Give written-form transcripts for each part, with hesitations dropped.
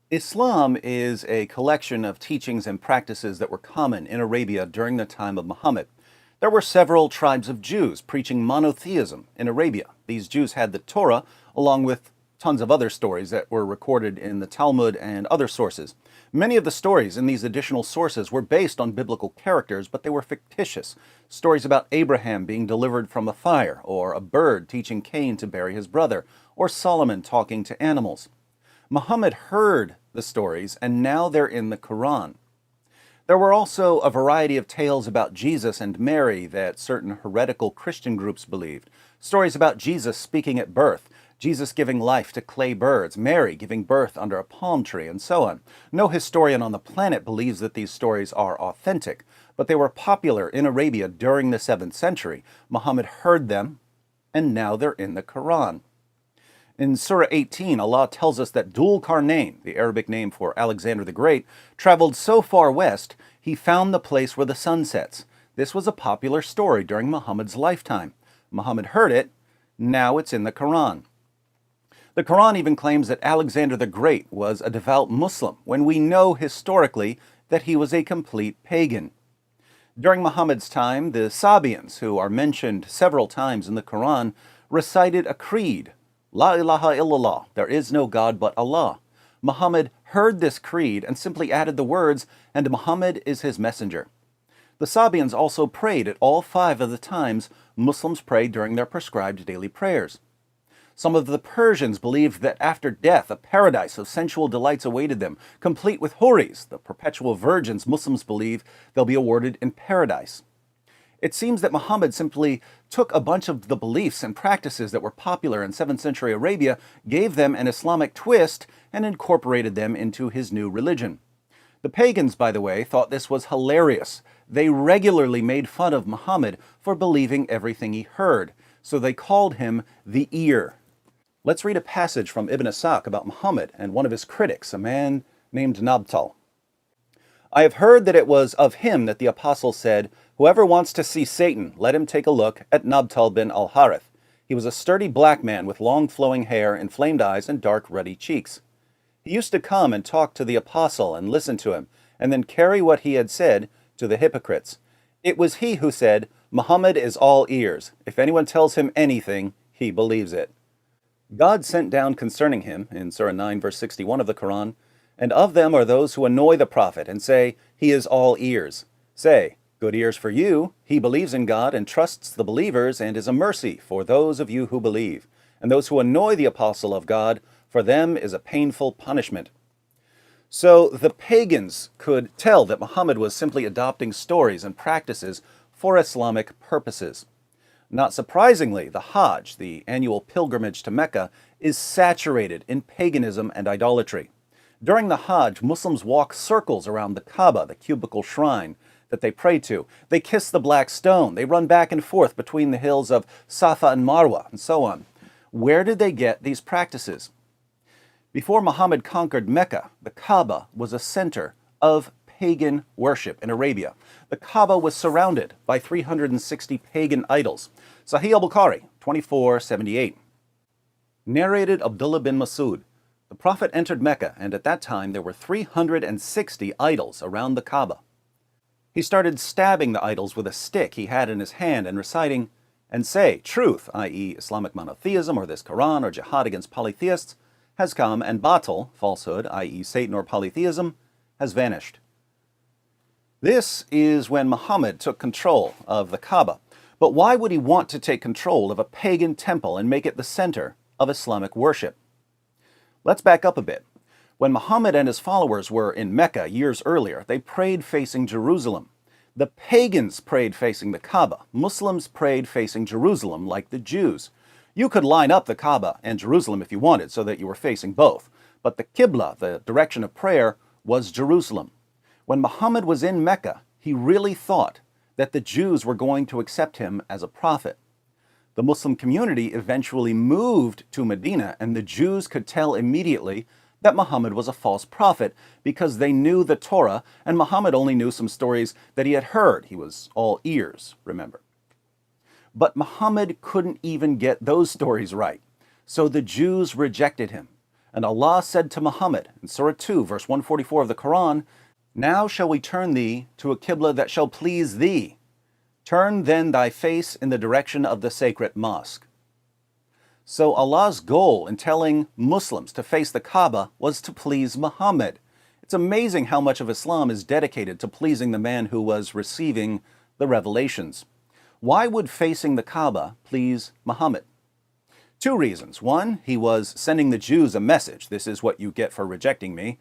Islam is a collection of teachings and practices that were common in Arabia during the time of Muhammad. There were several tribes of Jews preaching monotheism in Arabia. These Jews had the Torah, along with tons of other stories that were recorded in the Talmud and other sources. Many of the stories in these additional sources were based on biblical characters, but they were fictitious. Stories about Abraham being delivered from a fire, or a bird teaching Cain to bury his brother, or Solomon talking to animals. Muhammad heard the stories, and now they're in the Quran. There were also a variety of tales about Jesus and Mary that certain heretical Christian groups believed. Stories about Jesus speaking at birth, Jesus giving life to clay birds, Mary giving birth under a palm tree, and so on. No historian on the planet believes that these stories are authentic, but they were popular in Arabia during the 7th century. Muhammad heard them, and now they're in the Quran. In Surah 18, Allah tells us that Dhul Qarnayn, the Arabic name for Alexander the Great, traveled so far west he found the place where the sun sets. This was a popular story during Muhammad's lifetime. Muhammad heard it, now it's in the Quran. The Quran even claims that Alexander the Great was a devout Muslim, when we know historically that he was a complete pagan. During Muhammad's time, the Sabians, who are mentioned several times in the Quran, recited a creed. La ilaha illallah, there is no God but Allah. Muhammad heard this creed and simply added the words, and Muhammad is his messenger. The Sabians also prayed at all 5 of the times Muslims prayed during their prescribed daily prayers. Some of the Persians believed that after death a paradise of sensual delights awaited them, complete with houris, the perpetual virgins Muslims believe they'll be awarded in paradise. It seems that Muhammad simply took a bunch of the beliefs and practices that were popular in 7th century Arabia, gave them an Islamic twist, and incorporated them into his new religion. The pagans, by the way, thought this was hilarious. They regularly made fun of Muhammad for believing everything he heard, so they called him the ear. Let's read a passage from Ibn Ishaq about Muhammad and one of his critics, a man named Nabtal. I have heard that it was of him that the apostle said, "Whoever wants to see Satan, let him take a look at Nabtal bin al-Harith. He was a sturdy black man with long flowing hair, inflamed eyes, and dark ruddy cheeks. He used to come and talk to the apostle and listen to him, and then carry what he had said to the hypocrites. It was he who said, 'Muhammad is all ears. If anyone tells him anything, he believes it.' God sent down concerning him, in Surah 9, verse 61 of the Quran, and of them are those who annoy the prophet and say, 'He is all ears.' Say, 'Good ears for you. He believes in God and trusts the believers and is a mercy for those of you who believe. And those who annoy the apostle of God, for them is a painful punishment.'" So the pagans could tell that Muhammad was simply adopting stories and practices for Islamic purposes. Not surprisingly, the Hajj, the annual pilgrimage to Mecca, is saturated in paganism and idolatry. During the Hajj, Muslims walk circles around the Kaaba, the cubical shrine that they pray to. They kiss the black stone. They run back and forth between the hills of Safa and Marwa, and so on. Where did they get these practices? Before Muhammad conquered Mecca, the Kaaba was a center of pagan worship in Arabia. The Kaaba was surrounded by 360 pagan idols. Sahih al-Bukhari, 2478. Narrated Abdullah bin Masud. The Prophet entered Mecca, and at that time there were 360 idols around the Kaaba. He started stabbing the idols with a stick he had in his hand and reciting, "And say, truth, i.e. Islamic monotheism or this Quran or jihad against polytheists, has come, and batil, falsehood, i.e. Satan or polytheism, has vanished." This is when Muhammad took control of the Kaaba. But why would he want to take control of a pagan temple and make it the center of Islamic worship? Let's back up a bit. When Muhammad and his followers were in Mecca years earlier, they prayed facing Jerusalem. The pagans prayed facing the Kaaba. Muslims prayed facing Jerusalem like the Jews. You could line up the Kaaba and Jerusalem if you wanted so that you were facing both. But the Qibla, the direction of prayer, was Jerusalem. When Muhammad was in Mecca, he really thought that the Jews were going to accept him as a prophet. The Muslim community eventually moved to Medina, and the Jews could tell immediately that Muhammad was a false prophet because they knew the Torah, and Muhammad only knew some stories that he had heard. He was all ears, remember. But Muhammad couldn't even get those stories right, so the Jews rejected him. And Allah said to Muhammad in Surah 2, verse 144 of the Quran, "Now shall we turn thee to a qibla that shall please thee. Turn then thy face in the direction of the sacred mosque." So Allah's goal in telling Muslims to face the Kaaba was to please Muhammad. It's amazing how much of Islam is dedicated to pleasing the man who was receiving the revelations. Why would facing the Kaaba please Muhammad? Two reasons. One, he was sending the Jews a message. This is what you get for rejecting me.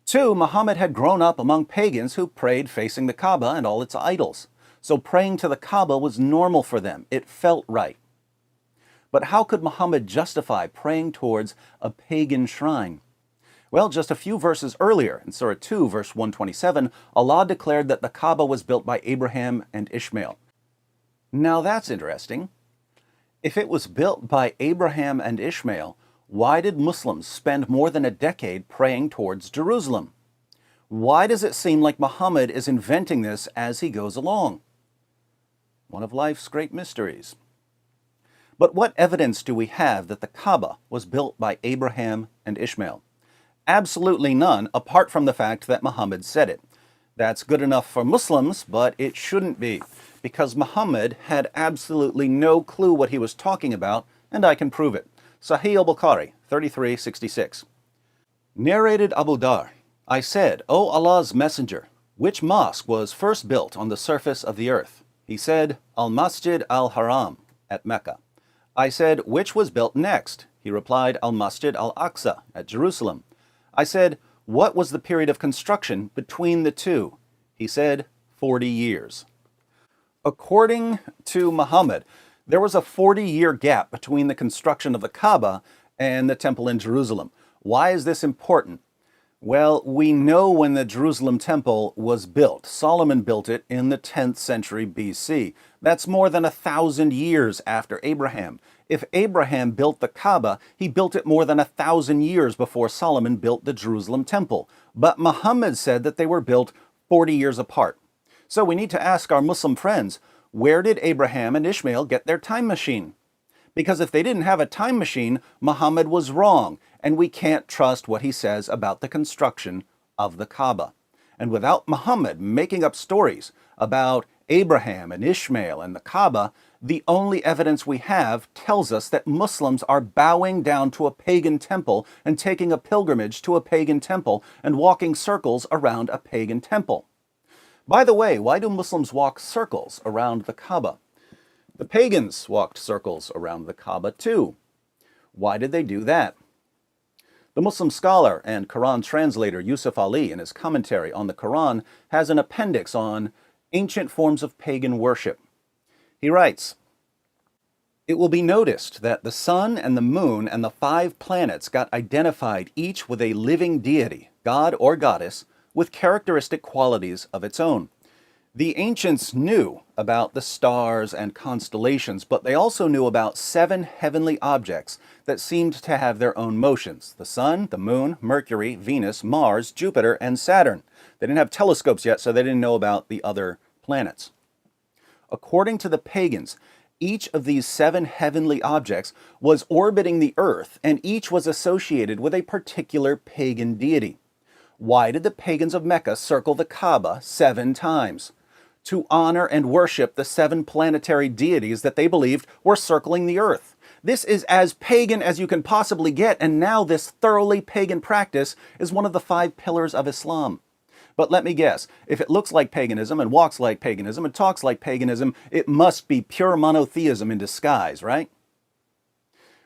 Two, Muhammad had grown up among pagans who prayed facing the Kaaba and all its idols. So praying to the Kaaba was normal for them. It felt right. But how could Muhammad justify praying towards a pagan shrine? Well, just a few verses earlier, in Surah 2, verse 127, Allah declared that the Kaaba was built by Abraham and Ishmael. Now that's interesting. If it was built by Abraham and Ishmael, why did Muslims spend more than a decade praying towards Jerusalem? Why does it seem like Muhammad is inventing this as he goes along? One of life's great mysteries. But what evidence do we have that the Kaaba was built by Abraham and Ishmael? Absolutely none, apart from the fact that Muhammad said it. That's good enough for Muslims, but it shouldn't be, because Muhammad had absolutely no clue what he was talking about, and I can prove it. Sahih al-Bukhari, 3366. Narrated Abu Dar, I said, "O Allah's Messenger, which mosque was first built on the surface of the earth?" He said, "Al-Masjid al-Haram," at Mecca. I said, "Which was built next?" He replied, "Al-Masjid al-Aqsa," at Jerusalem. I said, "What was the period of construction between the two?" He said, 40 years. According to Muhammad, there was a 40-year gap between the construction of the Kaaba and the temple in Jerusalem. Why is this important? Well, we know when the Jerusalem temple was built. Solomon built it in the 10th century BC. That's more than 1,000 years after Abraham. If Abraham built the Kaaba, he built it more than 1,000 years before Solomon built the Jerusalem temple. But Muhammad said that they were built 40 years apart. So we need to ask our Muslim friends, where did Abraham and Ishmael get their time machine? Because if they didn't have a time machine, Muhammad was wrong, and we can't trust what he says about the construction of the Kaaba. And without Muhammad making up stories about Abraham and Ishmael and the Kaaba, the only evidence we have tells us that Muslims are bowing down to a pagan temple and taking a pilgrimage to a pagan temple and walking circles around a pagan temple. By the way, why do Muslims walk circles around the Kaaba? The pagans walked circles around the Kaaba too. Why did they do that? The Muslim scholar and Quran translator Yusuf Ali, in his commentary on the Quran, has an appendix on ancient forms of pagan worship. He writes, "It will be noticed that the sun and the moon and the 5 planets got identified each with a living deity, god or goddess, with characteristic qualities of its own. The ancients knew about the stars and constellations, but they also knew about 7 heavenly objects that seemed to have their own motions: the sun, the moon, Mercury, Venus, Mars, Jupiter, and Saturn. They didn't have telescopes yet, so they didn't know about the other planets. According to the pagans, each of these 7 heavenly objects was orbiting the earth, and each was associated with a particular pagan deity. Why did the pagans of Mecca circle the Kaaba 7 times? To honor and worship the 7 planetary deities that they believed were circling the earth. This is as pagan as you can possibly get, and now this thoroughly pagan practice is one of the 5 pillars of Islam. But let me guess, if it looks like paganism and walks like paganism and talks like paganism, it must be pure monotheism in disguise, right?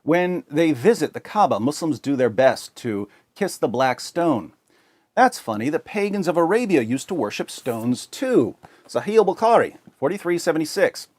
When they visit the Kaaba, Muslims do their best to kiss the black stone. That's funny, the pagans of Arabia used to worship stones too. Sahih al-Bukhari, 4376.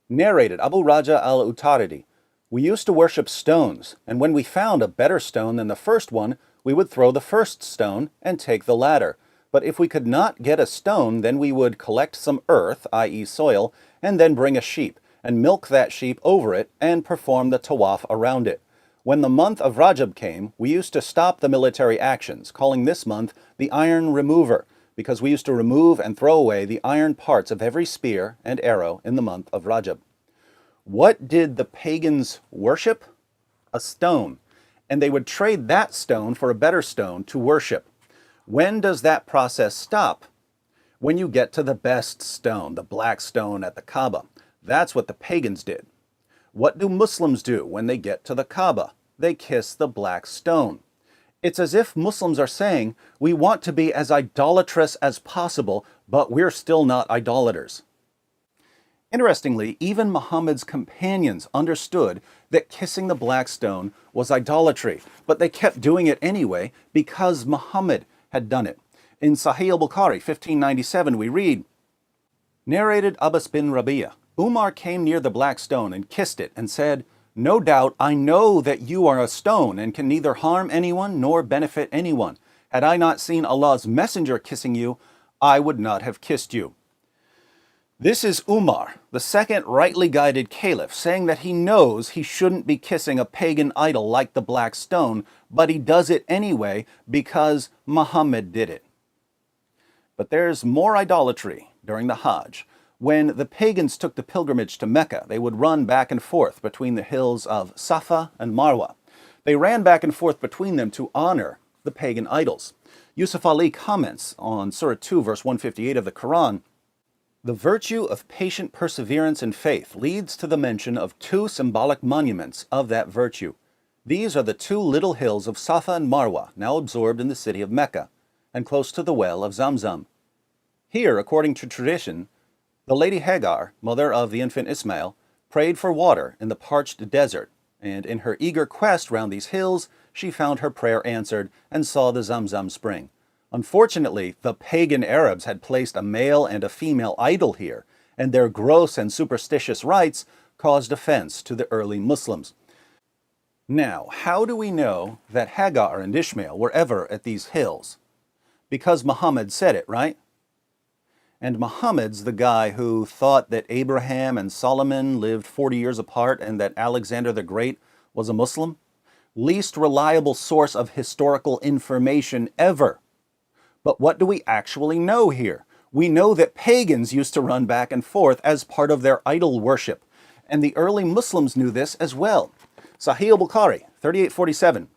Narrated Abu Raja al-Utaridi, "We used to worship stones, and when we found a better stone than the first one, we would throw the first stone and take the latter. But if we could not get a stone, then we would collect some earth, i.e. soil, and then bring a sheep, and milk that sheep over it, and perform the tawaf around it. When the month of Rajab came, we used to stop the military actions, calling this month the Iron Remover, because we used to remove and throw away the iron parts of every spear and arrow in the month of Rajab." What did the pagans worship? A stone. and they would trade that stone for a better stone to worship. When does that process stop? When you get to the best stone, the black stone at the Kaaba. That's what the pagans did. What do Muslims do when they get to the Kaaba? They kiss the black stone. It's as if Muslims are saying, we want to be as idolatrous as possible, but we're still not idolaters. Interestingly, even Muhammad's companions understood that kissing the black stone was idolatry, but they kept doing it anyway because Muhammad had done it. In Sahih al-Bukhari 1597 we read, narrated Abbas bin Rabi'ah, Umar came near the black stone and kissed it and said, no doubt I know that you are a stone and can neither harm anyone nor benefit anyone. Had I not seen Allah's messenger kissing you, I would not have kissed you. This is Umar, the second rightly guided caliph, saying that he knows he shouldn't be kissing a pagan idol like the black stone, but he does it anyway because Muhammad did it. But there's more idolatry during the Hajj. When the pagans took the pilgrimage to Mecca, they would run back and forth between the hills of Safa and Marwa. They ran back and forth between them to honor the pagan idols. Yusuf Ali comments on Surah 2, verse 158 of the Quran, the virtue of patient perseverance and faith leads to the mention of two symbolic monuments of that virtue. These are the two little hills of Safa and Marwa, now absorbed in the city of Mecca, and close to the well of Zamzam. Here, according to tradition, the lady Hagar, mother of the infant Ismail, prayed for water in the parched desert, and in her eager quest round these hills, she found her prayer answered and saw the Zamzam spring. Unfortunately, the pagan Arabs had placed a male and a female idol here, and their gross and superstitious rites caused offense to the early Muslims. Now, how do we know that Hagar and Ishmael were ever at these hills? Because Muhammad said it, right? And Muhammad's the guy who thought that Abraham and Solomon lived 40 years apart and that Alexander the Great was a Muslim? Least reliable source of historical information ever. But what do we actually know here? We know that pagans used to run back and forth as part of their idol worship, and the early Muslims knew this as well. Sahih al-Bukhari 3847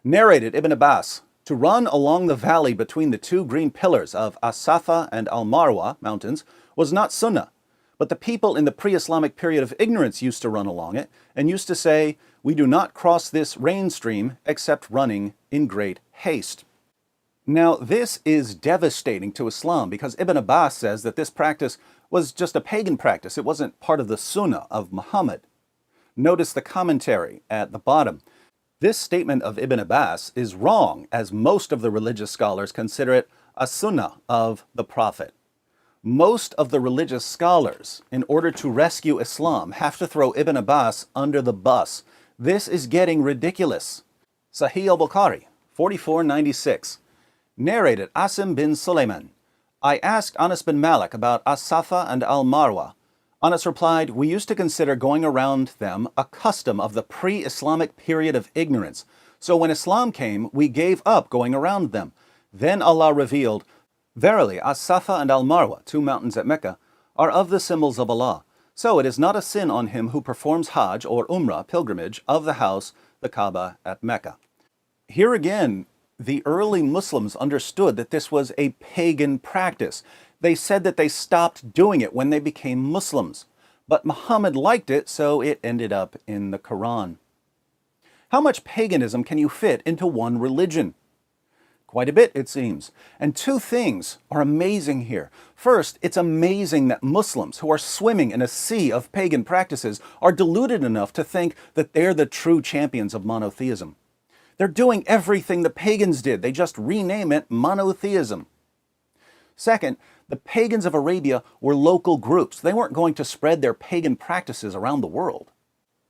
narrated Ibn Abbas, to run along the valley between the two green pillars of As-Safa and Al-Marwa mountains was not sunnah, but the people in the pre-Islamic period of ignorance used to run along it and used to say, we do not cross this rain stream except running in great haste. Now, this is devastating to Islam because Ibn Abbas says that this practice was just a pagan practice. It wasn't part of the sunnah of Muhammad. Notice the commentary at the bottom. This statement of Ibn Abbas is wrong, as most of the religious scholars consider it a sunnah of the Prophet. Most of the religious scholars, in order to rescue Islam, have to throw Ibn Abbas under the bus. This is getting ridiculous. Sahih al-Bukhari 4496 narrated Asim bin Sulaiman, I asked Anas bin Malik about As-Safa and Al-Marwa. Anas replied, we used to consider going around them a custom of the pre-Islamic period of ignorance. So when Islam came, we gave up going around them. Then Allah revealed, verily, As-Safa and Al-Marwa, two mountains at Mecca, are of the symbols of Allah. So it is not a sin on him who performs Hajj or Umrah pilgrimage of the house, the Kaaba at Mecca. Here again, the early Muslims understood that this was a pagan practice. They said that they stopped doing it when they became Muslims. But Muhammad liked it, so it ended up in the Quran. How much paganism can you fit into one religion? Quite a bit, it seems. And two things are amazing here. First, it's amazing that Muslims who are swimming in a sea of pagan practices are deluded enough to think that they're the true champions of monotheism. They're doing everything the pagans did. They just rename it monotheism. Second, the pagans of Arabia were local groups. They weren't going to spread their pagan practices around the world.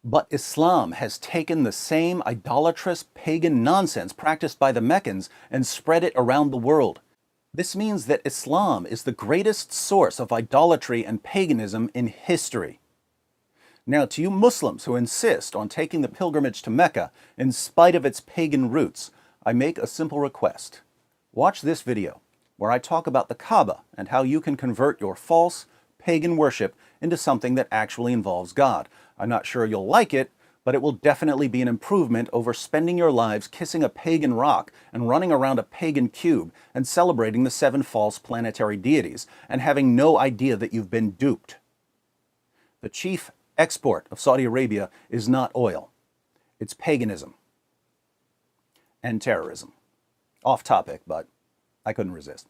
But Islam has taken the same idolatrous pagan nonsense practiced by the Meccans and spread it around the world. This means that Islam is the greatest source of idolatry and paganism in history. Now, to you Muslims who insist on taking the pilgrimage to Mecca in spite of its pagan roots, I make a simple request. Watch this video, where I talk about the Kaaba and how you can convert your false pagan worship into something that actually involves God. I'm not sure you'll like it, but it will definitely be an improvement over spending your lives kissing a pagan rock and running around a pagan cube and celebrating the 7 false planetary deities and having no idea that you've been duped. The chief export of Saudi Arabia is not oil. It's paganism and terrorism. Off topic, but I couldn't resist.